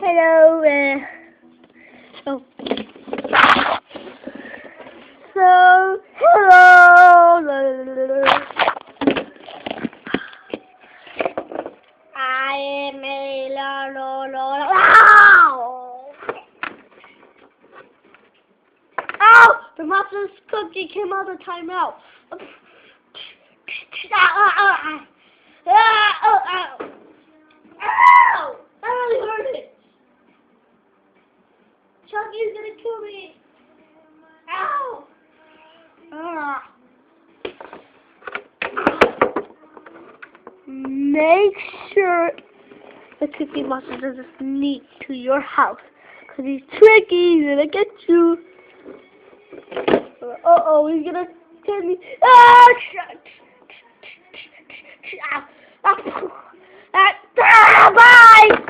Hello. Oh. So, hello. I am a Ow! The monster's cookie came out of timeout. Ow! That really hurt it. Chucky's gonna kill me. Ow! Make sure the Cookie Monster doesn't sneak to your house, because he's tricky, he's gonna get you. Uh-oh, he's gonna get me. Bye!